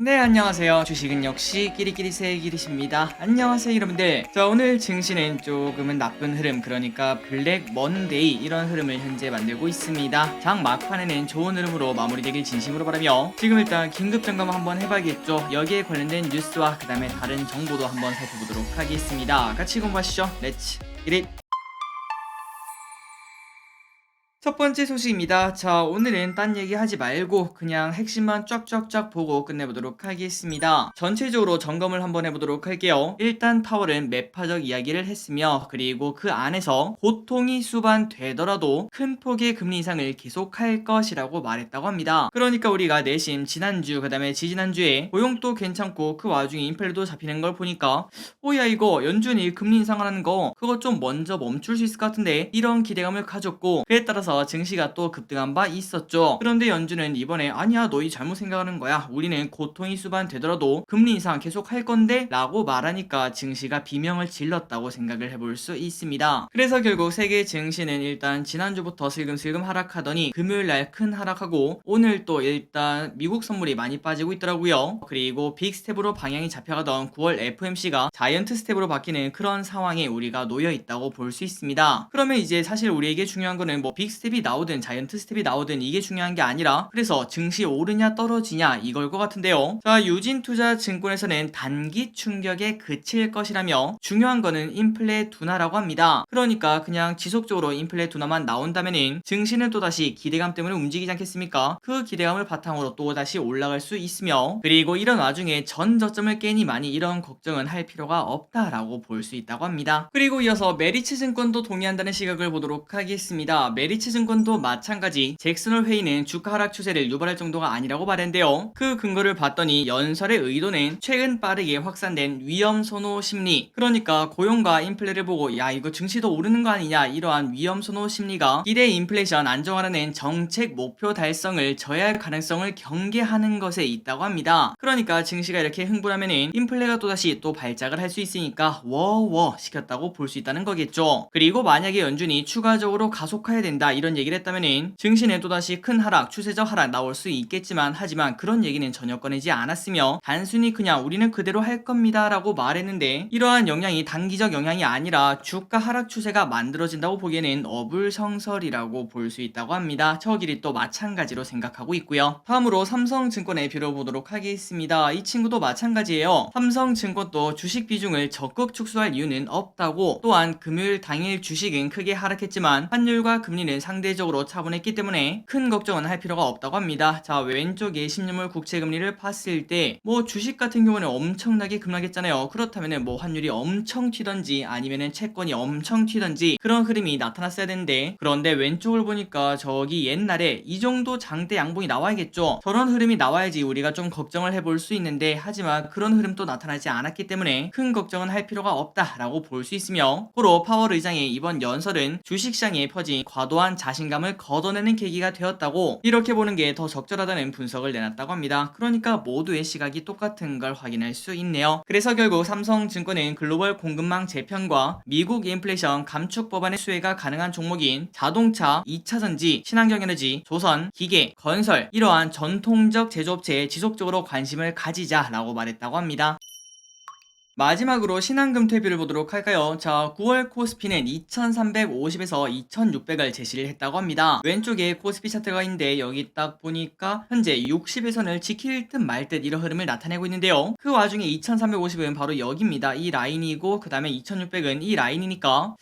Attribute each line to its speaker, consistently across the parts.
Speaker 1: 네, 안녕하세요. 주식은 역시 끼리끼리새 끼리십니다. 안녕하세요, 여러분들. 자, 오늘 증시는 조금은 나쁜 흐름, 그러니까 블랙 먼데이 이런 흐름을 현재 만들고 있습니다. 장 막판에는 좋은 흐름으로 마무리되길 진심으로 바라며 지금 일단 긴급 점검 한번 해봐야겠죠. 여기에 관련된 뉴스와 그 다음에 다른 정보도 한번 살펴보도록 하겠습니다. 같이 공부하시죠. 렛츠 기릿! 첫 번째 소식입니다. 자, 오늘은 딴 얘기 하지 말고 그냥 핵심만 쫙쫙쫙 보고 끝내보도록 하겠습니다. 전체적으로 점검을 한번 해보도록 할게요. 일단 파월은 매파적 이야기를 했으며, 그리고 그 안에서 고통이 수반되더라도 큰 폭의 금리 인상을 계속할 것이라고 말했다고 합니다. 그러니까 우리가 내심 지난주 그 다음에 지지난주에 고용도 괜찮고 그 와중에 인플레도 잡히는 걸 보니까 오야 이거 연준이 금리 인상하는 거 그거 좀 먼저 멈출 수 있을 것 같은데, 이런 기대감을 가졌고, 그에 따라서 증시가 또 급등한 바 있었죠. 그런데 연준은 이번에 아니야 너희 잘못 생각하는 거야, 우리는 고통이 수반되더라도 금리 인상 계속 할 건데 라고 말하니까 증시가 비명을 질렀다고 생각을 해볼 수 있습니다. 그래서 결국 세계 증시는 일단 지난주부터 슬금슬금 하락하더니 금요일날 큰 하락하고, 오늘 또 일단 미국 선물이 많이 빠지고 있더라고요. 그리고 빅스텝으로 방향이 잡혀가던 9월 FMC가 자이언트 스텝으로 바뀌는 그런 상황에 우리가 놓여 있다고 볼 수 있습니다. 그러면 이제 사실 우리에게 중요한 거는 뭐 빅스텝이 나오든 자이언트 스텝이 나오든 이게 중요한 게 아니라, 그래서 증시 오르냐 떨어지냐 이걸 것 같은데요. 자, 유진투자증권에서는 단기 충격에 그칠 것이라며, 중요한 거는 인플레 둔화라고 합니다. 그러니까 그냥 지속적으로 인플레 둔화만 나온다면은 증시는 또다시 기대감 때문에 움직이지 않겠습니까? 그 기대감을 바탕으로 또다시 올라갈 수 있으며, 그리고 이런 와중에 전 저점을 깨니 많이 이런 걱정은 할 필요가 없다라고 볼 수 있다고 합니다. 그리고 이어서 메리츠 증권도 동의한다는 시각을 보도록 하겠습니다. 메리츠 증권도 마찬가지 잭슨홀 회의는 주가 하락 추세를 유발할 정도가 아니라고 말했는데요. 그 근거를 봤더니 연설의 의도는 최근 빠르게 확산된 위험 선호 심리, 그러니까 고용과 인플레를 보고 야 이거 증시도 오르는 거 아니냐, 이러한 위험 선호 심리가 기대 인플레이션 안정화라는 정책 목표 달성을 저해할 가능성을 경계하는 것에 있다고 합니다. 그러니까 증시가 이렇게 흥분하면은 인플레가 또다시 또 발작을 할 수 있으니까 워워 시켰다고 볼 수 있다는 거겠죠. 그리고 만약에 연준이 추가적으로 가속화해야 된다 이런 얘기를 했다면은 증시는 또다시 큰 하락, 추세적 하락 나올 수 있겠지만, 하지만 그런 얘기는 전혀 꺼내지 않았으며, 단순히 그냥 우리는 그대로 할 겁니다 라고 말했는데, 이러한 영향이 단기적 영향이 아니라 주가 하락 추세가 만들어진다고 보기에는 어불성설이라고 볼 수 있다고 합니다. 저길이 또 마찬가지로 생각하고 있고요. 다음으로 삼성증권에 뷰려보도록 하겠습니다. 이 친구도 마찬가지예요. 삼성증권도 주식 비중을 적극 축소할 이유는 없다고, 또한 금요일 당일 주식은 크게 하락했지만 환율과 금리는 상대적으로 차분했기 때문에 큰 걱정은 할 필요가 없다고 합니다. 자, 왼쪽에 10년물 국채금리를 봤을 때 뭐 주식 같은 경우는 엄청나게 급락했잖아요. 그렇다면은 뭐 환율이 엄청 튀던지 아니면은 채권이 엄청 튀던지 그런 흐름이 나타났어야 되는데, 그런데 왼쪽을 보니까 저기 옛날에 이 정도 장대 양봉이 나와야겠죠. 저런 흐름이 나와야지 우리가 좀 걱정을 해볼 수 있는데, 하지만 그런 흐름도 나타나지 않았기 때문에 큰 걱정은 할 필요가 없다라고 볼 수 있으며, 고로 파월 의장의 이번 연설은 주식시장에 퍼진 과도한 자신감을 걷어내는 계기가 되었다고, 이렇게 보는 게 더 적절하다는 분석을 내놨다고 합니다. 그러니까 모두의 시각이 똑같은 걸 확인할 수 있네요. 그래서 결국 삼성증권은 글로벌 공급망 재편과 미국 인플레이션 감축 법안의 수혜가 가능한 종목인 자동차, 2차전지, 친환경에너지, 조선, 기계, 건설 이러한 전통적 제조업체에 지속적으로 관심을 가지자라고 말했다고 합니다. 마지막으로 신한금퇴비를 보도록 할까요? 자, 9월 코스피는 2350에서 2600을 제시를 했다고 합니다. 왼쪽에 코스피 차트가 있는데 여기 딱 보니까 현재 60에선을 지킬 듯 말 듯 이런 흐름을 나타내고 있는데요. 그 와중에 2350은 바로 여기입니다. 이 라인이고, 그 다음에 2600은 이 라인이니까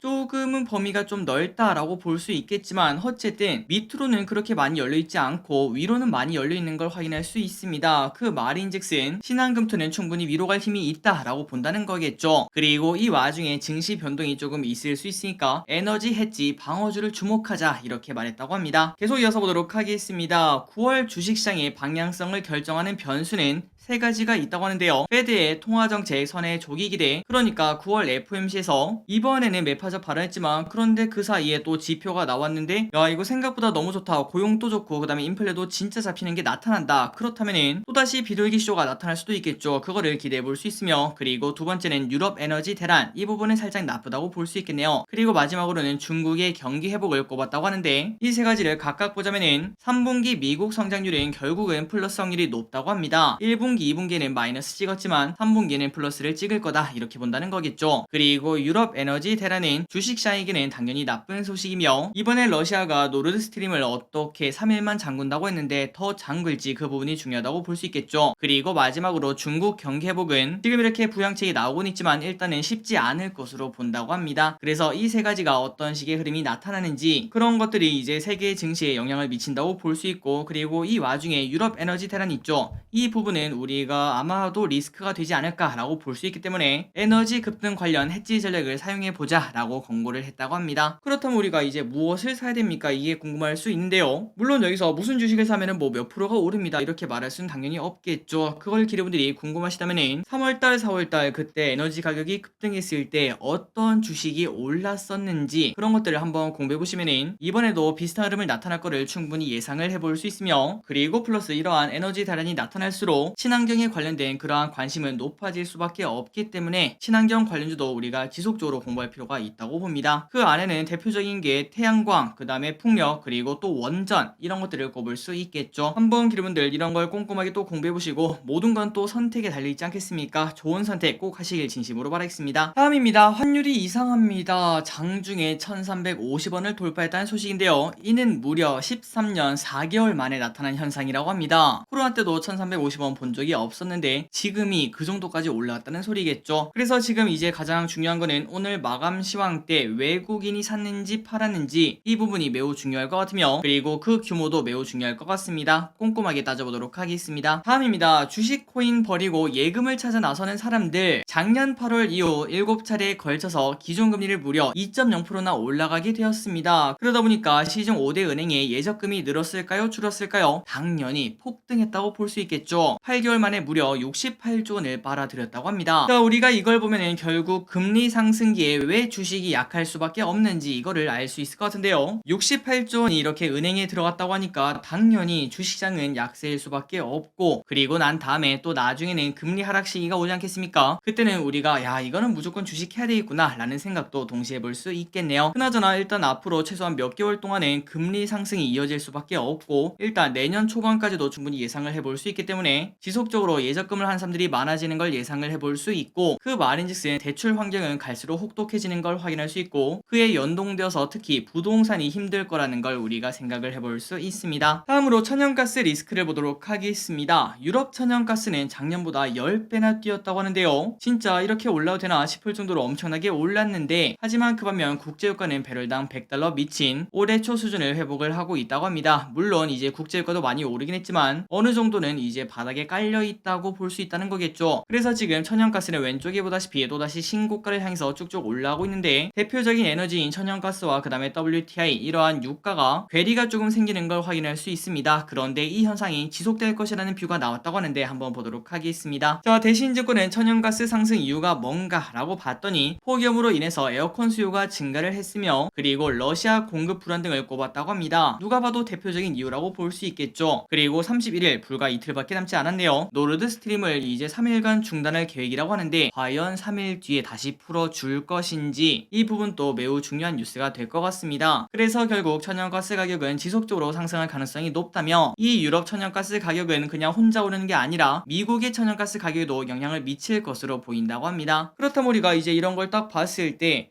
Speaker 1: 조금은 범위가 좀 넓다라고 볼 수 있겠지만, 어쨌든 밑으로는 그렇게 많이 열려있지 않고 위로는 많이 열려있는 걸 확인할 수 있습니다. 그 말인즉슨 신한금토는 충분히 위로 갈 힘이 있다라고 본다는 거겠죠. 그리고 이 와중에 증시 변동이 조금 있을 수 있으니까 에너지 해지 방어주를 주목하자 이렇게 말했다고 합니다. 계속 이어서 보도록 하겠습니다. 9월 주식시장의 방향성을 결정하는 변수는 세 가지가 있다고 하는데요. 페드의 통화정책 선의 조기 기대, 그러니까 9월 FMC에서 이번에는 매파적 높아져 발언했지만 그런데 그 사이에 또 지표가 나왔는데 야 이거 생각보다 너무 좋다. 고용도 좋고 그 다음에 인플레도 진짜 잡히는 게 나타난다. 그렇다면은 또다시 비둘기 쇼가 나타날 수도 있겠죠. 그거를 기대해 볼 수 있으며 그리고 두 번째는 유럽 에너지 대란 이 부분은 살짝 나쁘다고 볼 수 있겠네요. 그리고 마지막으로는 중국의 경기 회복을 꼽았다고 하는데 이 세 가지를 각각 보자면은 3분기 미국 성장률은 결국은 플러스 확률이 높다고 합니다. 1분기, 2분기에는 마이너스 찍었지만 3분기에는 플러스를 찍을 거다 이렇게 본다는 거겠죠. 그리고 유럽 에너지 대란은 주식시장에게는 당연히 나쁜 소식이며 이번에 러시아가 노르드 스트림을 어떻게 3일만 잠근다고 했는데 더 잠글지 그 부분이 중요하다고 볼 수 있겠죠. 그리고 마지막으로 중국 경기 회복은 지금 이렇게 부양책이 나오곤 있지만 일단은 쉽지 않을 것으로 본다고 합니다. 그래서 이 세 가지가 어떤 식의 흐름이 나타나는지 그런 것들이 이제 세계 증시에 영향을 미친다고 볼 수 있고 그리고 이 와중에 유럽 에너지 대란 있죠. 이 부분은 우리가 아마도 리스크가 되지 않을까라고 볼 수 있기 때문에 에너지 급등 관련 해지 전략을 사용해보자 라고 권고를 했다고 합니다. 그렇다면 우리가 이제 무엇을 사야 됩니까? 이게 궁금할 수 있는데요. 물론 여기서 무슨 주식을 사면은 뭐 몇 프로가 오릅니다 이렇게 말할 수는 당연히 없겠죠. 그걸 기대분들이 궁금하시다면은 3월달 4월달 그때 에너지 가격이 급등했을 때 어떤 주식이 올랐었는지 그런 것들을 한번 공부해보시면은 이번에도 비슷한 흐름을 나타날 거를 충분히 예상을 해볼 수 있으며 그리고 플러스 이러한 에너지 대란이 나타날수록 친환경에 관련된 그러한 관심은 높아질 수밖에 없기 때문에 친환경 관련주도 우리가 지속적으로 공부할 필요가 있다고 봅니다. 그 안에는 대표적인 게 태양광, 그 다음에 풍력, 그리고 또 원전 이런 것들을 꼽을 수 있겠죠. 한번 기르분들 이런 걸 꼼꼼하게 또 공부해보시고 모든 건 또 선택에 달려있지 않겠습니까? 좋은 선택 꼭 하시길 진심으로 바라겠습니다. 다음입니다. 환율이 이상합니다. 장중에 1350원을 돌파했다는 소식인데요. 이는 무려 13년 4개월 만에 나타난 현상이라고 합니다. 코로나 때도 1350원 본 적이 없었는데 지금이 그 정도까지 올라왔다는 소리겠죠. 그래서 지금 이제 가장 중요한 거는 오늘 마감 시황 때 외국인이 샀는지 팔았는지 이 부분이 매우 중요할 것 같으며 그리고 그 규모도 매우 중요할 것 같습니다. 꼼꼼하게 따져보도록 하겠습니다. 다음입니다. 주식 코인 버리고 예금을 찾아 나서는 사람들 작년 8월 이후 7차례에 걸쳐서 기준금리를 무려 2.0%나 올라가게 되었습니다. 그러다 보니까 시중 5대 은행의 예적금이 늘었을까요? 줄었을까요? 당연히 폭등했다고 볼 수 있겠죠. 8개월 만에 무려 68조 원을 빨아들였다고 합니다. 자, 우리가 이걸 보면은 결국 금리 상승기에 왜 주식이 약할 수밖에 없는지 이거를 알 수 있을 것 같은데요. 68조 원이 이렇게 은행에 들어갔다고 하니까 당연히 주식시장은 약세일 수밖에 없고 그리고 난 다음에 또 나중에는 금리 하락 시기가 오지 않겠습니까? 그때는 우리가 야 이거는 무조건 주식 해야 되겠구나 라는 생각도 동시에 볼 수 있겠네요. 그나저나 일단 앞으로 최소한 몇 개월 동안은 금리 상승이 이어질 수밖에 없고 일단 내년 초반까지도 충분히 예상을 해볼 수 있기 때문에 지속적으로 예적금을 한 사람들이 많아지는 걸 예상을 해볼 수 있고 그 말인즉슨 대출 환경은 갈수록 혹독해지는 걸 확인할 수 있고 그에 연동되어서 특히 부동산이 힘들 거라는 걸 우리가 생각을 해볼 수 있습니다. 다음으로 천연가스 리스크를 보도록 하겠습니다. 유럽 천연가스는 작년보다 10배나 뛰었다고 하는데요. 진짜 이렇게 올라도 되나 싶을 정도로 엄청나게 올랐는데 하지만 그 반면 국제유가는 배럴당 100달러 미친 올해 초 수준을 회복을 하고 있다고 합니다. 물론 이제 국제유가도 많이 오르긴 했지만 어느 정도는 이제 바닥에 깔려 있다고 볼 수 있다는 거겠죠. 그래서 지금 천연가스는 왼쪽에 보다시피 또다시 신고가를 향해서 쭉쭉 올라가고 있는데 대표적인 에너지인 천연가스와 그 다음에 WTI 이러한 유가가 괴리가 조금 생기는 걸 확인할 수 있습니다. 그런데 이 현상이 지속될 것이라는 뷰가 나왔다고 하는데 한번 보도록 하겠습니다. 자, 대신증권은 천연가스 상승 이유가 뭔가 라고 봤더니 폭염으로 인해서 에어컨 수요가 증가를 했으며 그리고 러시아 공급 불안 등을 꼽았다고 합니다. 누가 봐도 대표적인 이유라고 볼 수 있겠죠. 그리고 31일 불과 이틀밖에 남지 않았네요. 노르드 스트림을 이제 3일간 중단할 계획이라고 하는데 과연 3일 뒤에 다시 풀어줄 것인지 이 부분도 매우 중요한 뉴스가 될 것 같습니다. 그래서 결국 천연가스 가격은 지속적으로 상승할 가능성이 높다며 이 유럽 천연가스 가격은 그냥 혼자 오르는 게 아니라 미국의 천연가스 가격에도 영향을 미칠 것으로 보인다고 합니다. 그렇다면 우리가 이제 이런 걸 딱 봤을 때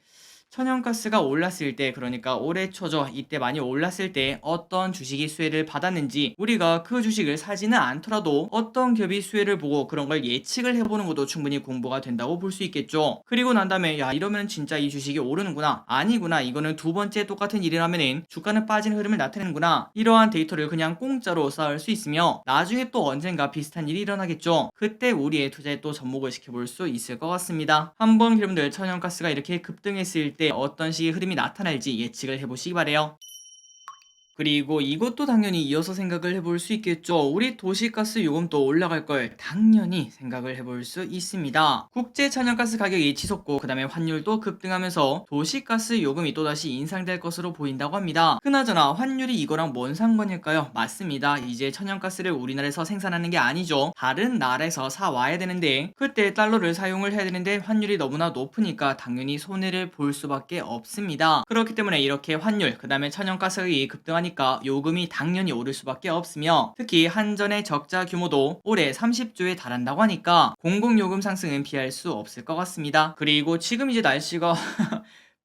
Speaker 1: 천연가스가 올랐을 때 그러니까 올해 초죠. 이때 많이 올랐을 때 어떤 주식이 수혜를 받았는지 우리가 그 주식을 사지는 않더라도 어떤 기업이 수혜를 보고 그런 걸 예측을 해보는 것도 충분히 공부가 된다고 볼 수 있겠죠. 그리고 난 다음에 야 이러면 진짜 이 주식이 오르는구나 아니구나 이거는 두 번째 똑같은 일이라면은 주가는 빠지는 흐름을 나타내는구나 이러한 데이터를 그냥 공짜로 쌓을 수 있으며 나중에 또 언젠가 비슷한 일이 일어나겠죠. 그때 우리의 투자에 또 접목을 시켜볼 수 있을 것 같습니다. 한번 여러분들 천연가스가 이렇게 급등했을 때 어떤 식의 흐름이 나타날지 예측을 해보시기 바래요. 그리고 이것도 당연히 이어서 생각을 해볼 수 있겠죠. 우리 도시가스 요금도 올라갈 걸 당연히 생각을 해볼 수 있습니다. 국제 천연가스 가격이 치솟고 그다음에 환율도 급등하면서 도시가스 요금이 또다시 인상될 것으로 보인다고 합니다. 그나저나 환율이 이거랑 뭔 상관일까요? 맞습니다. 이제 천연가스를 우리나라에서 생산하는 게 아니죠. 다른 나라에서 사와야 되는데 그때 달러를 사용을 해야 되는데 환율이 너무나 높으니까 당연히 손해를 볼 수밖에 없습니다. 그렇기 때문에 이렇게 환율 그다음에 천연가스가 급등하니까 요금이 당연히 오를 수밖에 없으며 특히 한전의 적자 규모도 올해 30조에 달한다고 하니까 공공요금 상승은 피할 수 없을 것 같습니다. 그리고 지금 이제 날씨가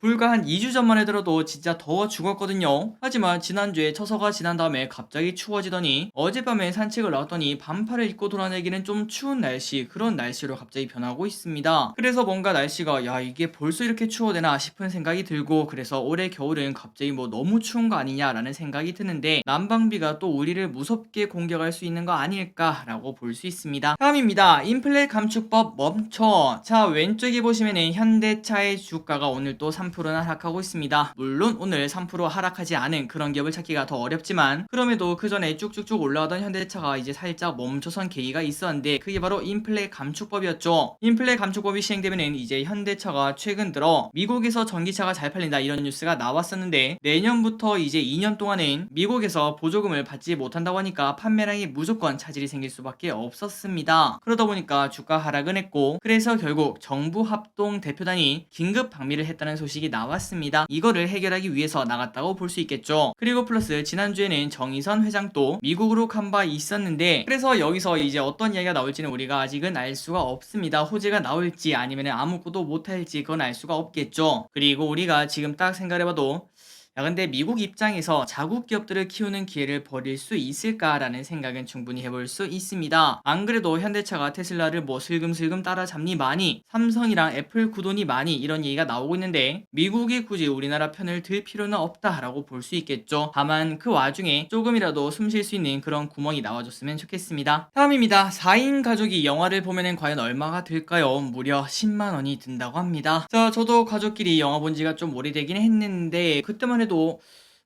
Speaker 1: 불과 한 2주 전만 해더라도 진짜 더워 죽었거든요. 하지만 지난주에 처서가 지난 다음에 갑자기 추워지더니 어젯밤에 산책을 나왔더니 반팔을 입고 돌아다니기는 좀 추운 날씨, 그런 날씨로 갑자기 변하고 있습니다. 그래서 뭔가 날씨가 야 이게 벌써 이렇게 추워되나 싶은 생각이 들고 그래서 올해 겨울은 갑자기 뭐 너무 추운 거 아니냐라는 생각이 드는데 난방비가 또 우리를 무섭게 공격할 수 있는 거 아닐까라고 볼 수 있습니다. 다음입니다. 인플레 감축법 멈춰. 자 왼쪽에 보시면은 현대차의 주가가 오늘 또 3%나 하락하고 있습니다. 물론 오늘 3% 하락하지 않은 그런 기업을 찾기가 더 어렵지만 그럼에도 그 전에 쭉쭉쭉 올라가던 현대차가 이제 살짝 멈춰선 계기가 있었는데 그게 바로 인플레 감축법이었죠. 인플레 감축법이 시행되면은 이제 현대차가 최근 들어 미국에서 전기차가 잘 팔린다 이런 뉴스가 나왔었는데 내년부터 이제 2년 동안은 미국에서 보조금을 받지 못한다고 하니까 판매량이 무조건 차질이 생길 수밖에 없었습니다. 그러다 보니까 주가 하락은 했고 그래서 결국 정부 합동 대표단이 긴급 방미를 했다는 소식이 나왔습니다. 이거를 해결하기 위해서 나갔다고 볼 수 있겠죠. 그리고 플러스 지난주에는 정의선 회장도 미국으로 간 바 있었는데 그래서 여기서 이제 어떤 이야기가 나올지는 우리가 아직은 알 수가 없습니다. 호재가 나올지 아니면 아무것도 못할지 그건 알 수가 없겠죠. 그리고 우리가 지금 딱 생각해봐도 야 근데 미국 입장에서 자국 기업들을 키우는 기회를 버릴 수 있을까라는 생각은 충분히 해볼 수 있습니다. 안 그래도 현대차가 테슬라를 뭐 슬금슬금 따라잡니마니 삼성이랑 애플 구도니마니 이런 얘기가 나오고 있는데 미국이 굳이 우리나라 편을 들 필요는 없다라고 볼 수 있겠죠. 다만 그 와중에 조금이라도 숨 쉴 수 있는 그런 구멍이 나와줬으면 좋겠습니다. 다음입니다. 4인 가족이 영화를 보면은 과연 얼마가 들까요? 무려 10만원이 든다고 합니다. 자 저도 가족끼리 영화 본 지가 좀 오래되긴 했는데 그때만 해도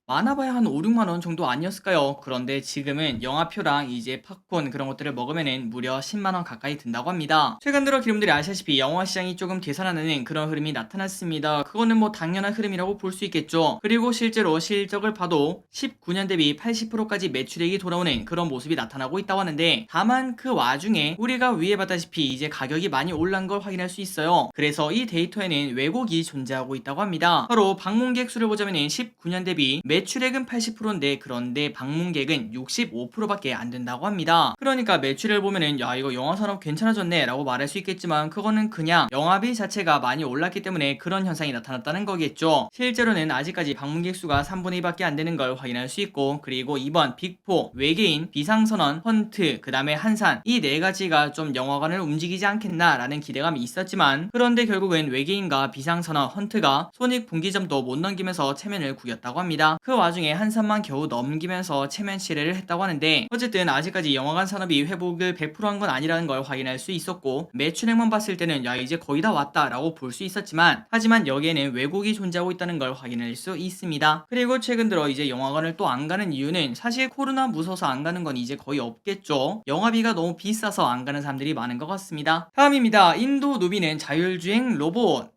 Speaker 1: 많아봐야 한 5, 6만 원 정도 아니었을까요? 그런데 지금은 영화표랑 이제 팝콘 그런 것들을 먹으면은 무려 10만 원 가까이 든다고 합니다. 최근 들어 기름들이 아시다시피 영화 시장이 조금 되살아나는 그런 흐름이 나타났습니다. 그거는 뭐 당연한 흐름이라고 볼 수 있겠죠. 그리고 실제로 실적을 봐도 19년 대비 80%까지 매출액이 돌아오는 그런 모습이 나타나고 있다고 하는데 다만 그 와중에 우리가 위에 봤다시피 이제 가격이 많이 올란 걸 확인할 수 있어요. 그래서 이 데이터에는 왜곡이 존재하고 있다고 합니다. 바로 방문객 수를 보자면은 19년 대비 매출액은 80%인데 그런데 방문객은 65%밖에 안 된다고 합니다. 그러니까 매출을 보면은 야 이거 영화 산업 괜찮아졌네 라고 말할 수 있겠지만 그거는 그냥 영화비 자체가 많이 올랐기 때문에 그런 현상이 나타났다는 거겠죠. 실제로는 아직까지 방문객 수가 3분의 2밖에 안 되는 걸 확인할 수 있고 그리고 이번 빅4, 외계인, 비상선언, 헌트, 그 다음에 한산 이 네 가지가 좀 영화관을 움직이지 않겠나 라는 기대감이 있었지만 그런데 결국은 외계인과 비상선언, 헌트가 손익분기점도 못 넘기면서 체면을 구겼다고 합니다. 그 와중에 한산만 겨우 넘기면서 체면 실해를 했다고 하는데 어쨌든 아직까지 영화관 산업이 회복을 100%한 건 아니라는 걸 확인할 수 있었고 매출액만 봤을 때는 야 이제 거의 다 왔다 라고 볼 수 있었지만 하지만 여기에는 왜곡이 존재하고 있다는 걸 확인할 수 있습니다. 그리고 최근 들어 이제 영화관을 또 안 가는 이유는 사실 코로나 무서워서 안 가는 건 이제 거의 없겠죠. 영화비가 너무 비싸서 안 가는 사람들이 많은 것 같습니다. 다음입니다. 인도 누비는 자율주행 로봇.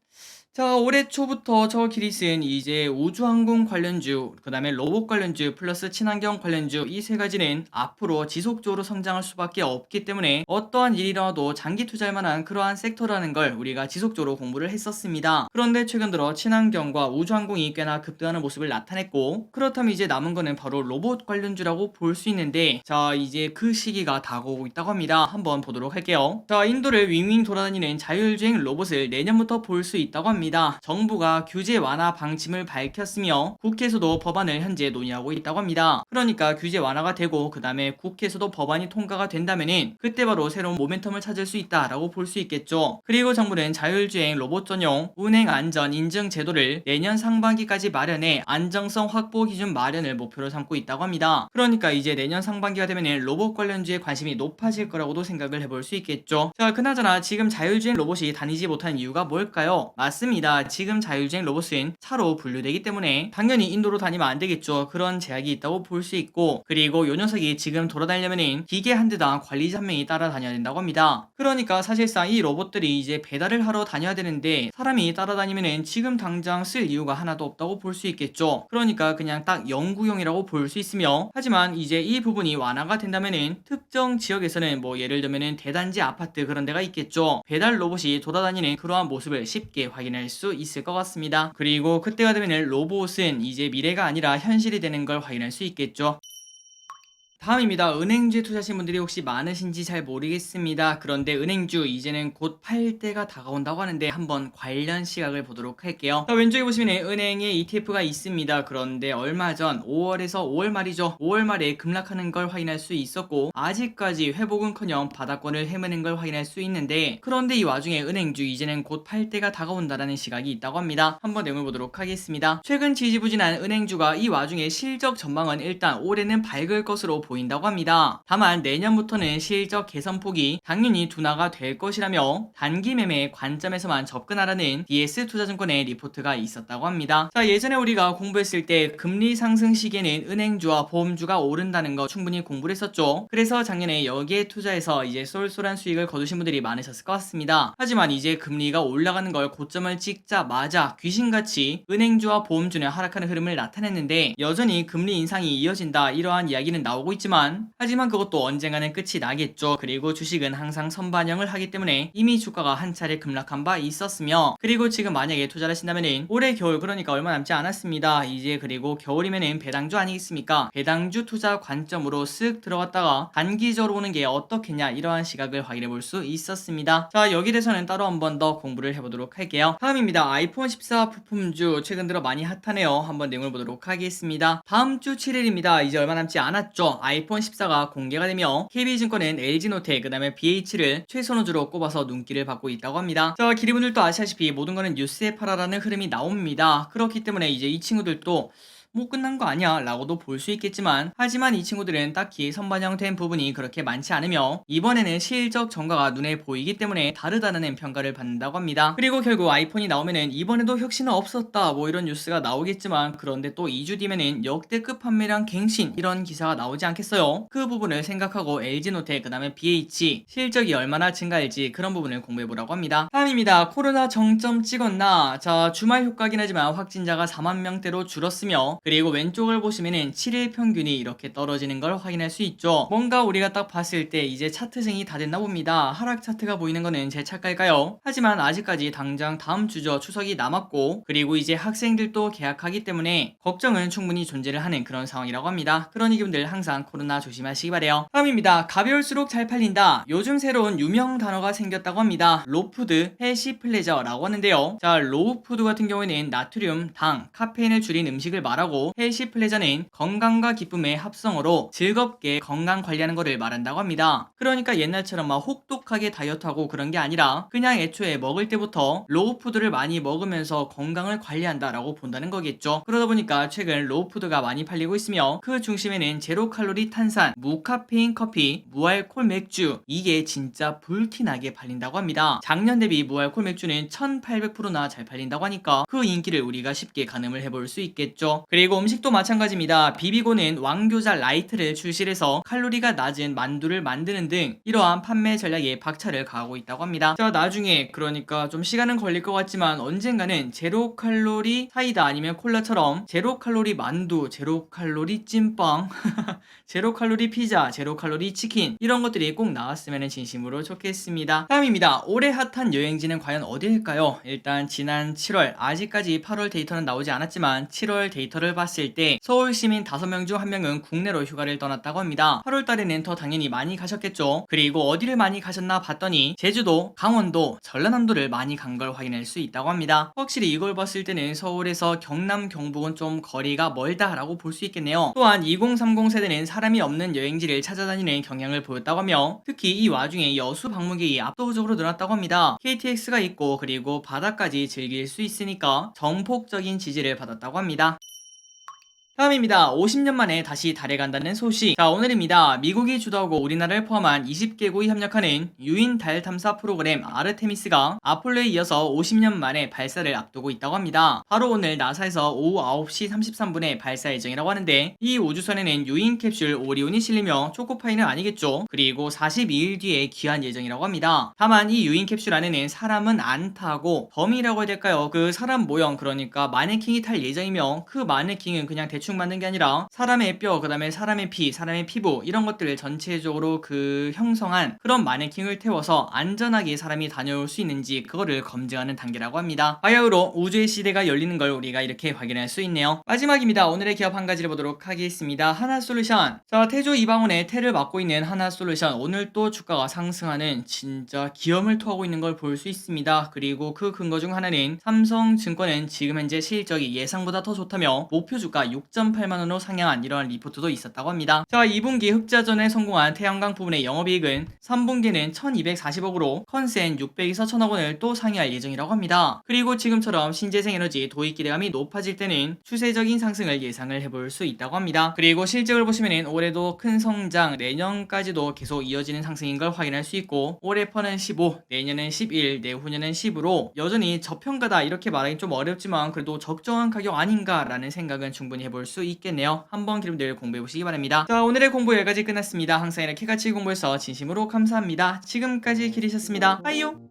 Speaker 1: 자 올해 초부터 저 기리스는 이제 우주항공 관련주 그 다음에 로봇 관련주 플러스 친환경 관련주 이 세 가지는 앞으로 지속적으로 성장할 수밖에 없기 때문에 어떠한 일이 일어나도 장기 투자할 만한 그러한 섹터라는 걸 우리가 지속적으로 공부를 했었습니다. 그런데 최근 들어 친환경과 우주항공이 꽤나 급등하는 모습을 나타냈고 그렇다면 이제 남은 거는 바로 로봇 관련주라고 볼 수 있는데 자 이제 그 시기가 다가오고 있다고 합니다. 한번 보도록 할게요. 자 인도를 윙윙 돌아다니는 자율주행 로봇을 내년부터 볼 수 있다고 합니다. 정부가 규제 완화 방침을 밝혔으며 국회에서도 법안을 현재 논의하고 있다고 합니다. 그러니까 규제 완화가 되고 그 다음에 국회에서도 법안이 통과가 된다면은 그때 바로 새로운 모멘텀을 찾을 수 있다라고 볼 수 있겠죠. 그리고 정부는 자율주행 로봇 전용 운행 안전 인증 제도를 내년 상반기까지 마련해 안정성 확보 기준 마련을 목표로 삼고 있다고 합니다. 그러니까 이제 내년 상반기가 되면은 로봇 관련주에 관심이 높아질 거라고도 생각을 해볼 수 있겠죠. 자 그나저나 지금 자율주행 로봇이 다니지 못하는 이유가 뭘까요? 맞습니다. 맞습니다. 지금 자율주행 로봇은 차로 분류되기 때문에 당연히 인도로 다니면 안 되겠죠. 그런 제약이 있다고 볼 수 있고, 그리고 요 녀석이 지금 돌아다니려면은 기계 한 대당 관리자 한 명이 따라다녀야 된다고 합니다. 그러니까 사실상 이 로봇들이 이제 배달을 하러 다녀야 되는데 사람이 따라다니면은 지금 당장 쓸 이유가 하나도 없다고 볼 수 있겠죠. 그러니까 그냥 딱 연구용이라고 볼 수 있으며, 하지만 이제 이 부분이 완화가 된다면은 특정 지역에서는 뭐 예를 들면은 대단지 아파트 그런 데가 있겠죠. 배달 로봇이 돌아다니는 그러한 모습을 쉽게 확인할 수 있을 것 같습니다. 그리고 그때가 되면은 로봇은 이제 미래가 아니라 현실이 되는 걸 확인할 수 있겠죠. 다음입니다. 은행주에 투자하신 분들이 혹시 많으신지 잘 모르겠습니다. 그런데 은행주 이제는 곧 팔 때가 다가온다고 하는데 한번 관련 시각을 보도록 할게요. 자, 왼쪽에 보시면 은행에 ETF가 있습니다. 그런데 얼마 전 5월에서 5월 말이죠. 5월 말에 급락하는 걸 확인할 수 있었고 아직까지 회복은커녕 바닥권을 헤매는 걸 확인할 수 있는데, 그런데 이 와중에 은행주 이제는 곧 팔 때가 다가온다라는 시각이 있다고 합니다. 한번 내용을 보도록 하겠습니다. 최근 지지부진한 은행주가 이 와중에 실적 전망은 일단 올해는 밝을 것으로 보인다고 합니다. 다만 내년부터는 실적 개선폭이 당연히 둔화가 될 것이라며 단기 매매 관점에서만 접근하라는 DS투자증권의 리포트가 있었다고 합니다. 자, 예전에 우리가 공부했을 때 금리 상승 시기에는 은행주와 보험주가 오른다는 거 충분히 공부를 했었죠. 그래서 작년에 여기에 투자해서 이제 쏠쏠한 수익을 거두신 분들이 많으셨을 것 같습니다. 하지만 이제 금리가 올라가는 걸 고점을 찍자마자 귀신같이 은행주와 보험주는 하락하는 흐름을 나타냈는데, 여전히 금리 인상이 이어진다 이러한 이야기는 나오고 하지만 그것도 언젠가는 끝이 나겠죠. 그리고 주식은 항상 선반영을 하기 때문에 이미 주가가 한 차례 급락한 바 있었으며, 그리고 지금 만약에 투자를 하신다면은 올해 겨울, 그러니까 얼마 남지 않았습니다. 이제 그리고 겨울이면은 배당주 아니겠습니까? 배당주 투자 관점으로 쓱 들어갔다가 단기적으로 오는 게 어떻겠냐 이러한 시각을 확인해 볼 수 있었습니다. 자, 여기 대해서는 따로 한 번 더 공부를 해보도록 할게요. 다음입니다. 아이폰 14 부품주 최근 들어 많이 핫하네요. 한번 내용을 보도록 하겠습니다. 다음 주 7일입니다. 이제 얼마 남지 않았죠. 아이폰 14가 공개가 되며 KB증권은 LG노텍 그다음에 BH를 최선호주로 꼽아서 눈길을 받고 있다고 합니다. 자, 기리분들도 아시다시피 모든 거는 뉴스에 팔아라는 흐름이 나옵니다. 그렇기 때문에 이제 이 친구들도 뭐 끝난 거 아니야 라고도 볼 수 있겠지만, 하지만 이 친구들은 딱히 선반영된 부분이 그렇게 많지 않으며 이번에는 실적 전가가 눈에 보이기 때문에 다르다는 평가를 받는다고 합니다. 그리고 결국 아이폰이 나오면은 이번에도 혁신은 없었다 뭐 이런 뉴스가 나오겠지만, 그런데 또 2주 뒤면은 역대급 판매량 갱신 이런 기사가 나오지 않겠어요? 그 부분을 생각하고 LG노텍 그다음에 BH 실적이 얼마나 증가할지 그런 부분을 공부해보라고 합니다. 다음입니다. 코로나 정점 찍었나? 자, 주말 효과긴 하지만 확진자가 4만 명대로 줄었으며, 그리고 왼쪽을 보시면은 7일 평균이 이렇게 떨어지는 걸 확인할 수 있죠. 뭔가 우리가 딱 봤을 때 이제 차트생이 다 됐나 봅니다. 하락 차트가 보이는 거는 제 착각일까요? 하지만 아직까지 당장 다음 주죠. 추석이 남았고, 그리고 이제 학생들도 개학하기 때문에 걱정은 충분히 존재를 하는 그런 상황이라고 합니다. 그러니 분들 항상 코로나 조심하시기 바래요. 다음입니다. 가벼울수록 잘 팔린다. 요즘 새로운 유명 단어가 생겼다고 합니다. 로푸드, 해시 플레저라고 하는데요. 자, 로우푸드 같은 경우에는 나트륨, 당, 카페인을 줄인 음식을 말하고, 헬시 플레저는 건강과 기쁨의 합성어로 즐겁게 건강 관리하는 것을 말한다고 합니다. 그러니까 옛날처럼 막 혹독하게 다이어트하고 그런 게 아니라 그냥 애초에 먹을 때부터 로우푸드를 많이 먹으면서 건강을 관리한다라고 본다는 거겠죠. 그러다 보니까 최근 로우푸드가 많이 팔리고 있으며 그 중심에는 제로 칼로리 탄산, 무카페인 커피, 무알콜 맥주, 이게 진짜 불티나게 팔린다고 합니다. 작년 대비 무알콜 맥주는 1800%나 잘 팔린다고 하니까 그 인기를 우리가 쉽게 가늠을 해볼 수 있겠죠. 그리고 음식도 마찬가지입니다. 비비고는 왕교자 라이트를 출시해서 칼로리가 낮은 만두를 만드는 등 이러한 판매 전략에 박차를 가하고 있다고 합니다. 자, 나중에 그러니까 좀 시간은 걸릴 것 같지만 언젠가는 제로 칼로리 사이다 아니면 콜라처럼 제로 칼로리 만두, 제로 칼로리 찐빵 제로 칼로리 피자, 제로 칼로리 치킨 이런 것들이 꼭 나왔으면 진심으로 좋겠습니다. 다음입니다. 올해 핫한 여행지는 과연 어디일까요? 일단 지난 7월, 아직까지 8월 데이터는 나오지 않았지만 7월 데이터를 봤을 때 서울 시민 5명 중 1명은 국내로 휴가를 떠났다고 합니다. 8월 달에는 더 당연히 많이 가셨겠죠. 그리고 어디를 많이 가셨나 봤더니 제주도, 강원도, 전라남도를 많이 간 걸 확인할 수 있다고 합니다. 확실히 이걸 봤을 때는 서울에서 경남, 경북은 좀 거리가 멀다라고 볼 수 있겠네요. 또한 2030 세대는 사람이 없는 여행지를 찾아다니는 경향을 보였다고 하며, 특히 이 와중에 여수 방문객이 압도적으로 늘었다고 합니다. KTX가 있고 그리고 바다까지 즐길 수 있으니까 정폭적인 지지를 받았다고 합니다. 다음입니다. 50년 만에 다시 달에 간다는 소식. 자, 오늘입니다. 미국이 주도하고 우리나라를 포함한 20개국이 협력하는 유인 달 탐사 프로그램 아르테미스가 아폴로에 이어서 50년 만에 발사를 앞두고 있다고 합니다. 바로 오늘 나사에서 오후 9시 33분에 발사 예정이라고 하는데, 이 우주선에는 유인 캡슐 오리온이 실리며 초코파이는 아니겠죠. 그리고 42일 뒤에 귀환 예정이라고 합니다. 다만 이 유인 캡슐 안에는 사람은 안 타고 덤이라고 해야 될까요? 그 사람 모형, 그러니까 마네킹이 탈 예정이며, 그 마네킹은 그냥 대충 만든 게 아니라 사람의 뼈, 그 다음에 사람의 피, 사람의 피부 이런 것들을 전체적으로 그 형성한 그런 마네킹을 태워서 안전하게 사람이 다녀올 수 있는지 그거를 검증하는 단계라고 합니다. 바야흐로 우주의 시대가 열리는 걸 우리가 이렇게 확인할 수 있네요. 마지막입니다. 오늘의 기업 한 가지를 보도록 하겠습니다. 하나솔루션. 자, 태조 이방원의 태를 맡고 있는 하나솔루션, 오늘 또 주가가 상승하는 진짜 기염을 토하고 있는 걸 볼 수 있습니다. 그리고 그 근거 중 하나는 삼성증권은 지금 현재 실적이 예상보다 더 좋다며 목표 주가 6.8만원으로 상향한 이러한 리포트도 있었다고 합니다. 자, 2분기 흑자전에 성공한 태양광 부분의 영업이익은 3분기는 1240억으로 컨센 600에서 1000억원을 또 상회할 예정이라고 합니다. 그리고 지금처럼 신재생에너지 도입 기대감이 높아질 때는 추세적인 상승을 예상을 해볼 수 있다고 합니다. 그리고 실적을 보시면 올해도 큰 성장, 내년까지도 계속 이어지는 상승인 걸 확인할 수 있고, 올해 퍼는 15, 내년은 11, 내후년은 10으로 여전히 저평가다 이렇게 말하기 좀 어렵지만 그래도 적정한 가격 아닌가라는 생각은 충분히 해볼 수 있겠네요. 한번 기름들 공부해보시기 바랍니다. 자, 오늘의 공부 여기까지 끝났습니다. 항상 이렇게 같이 공부해서 진심으로 감사합니다. 지금까지 기리셨습니다. 빠이요.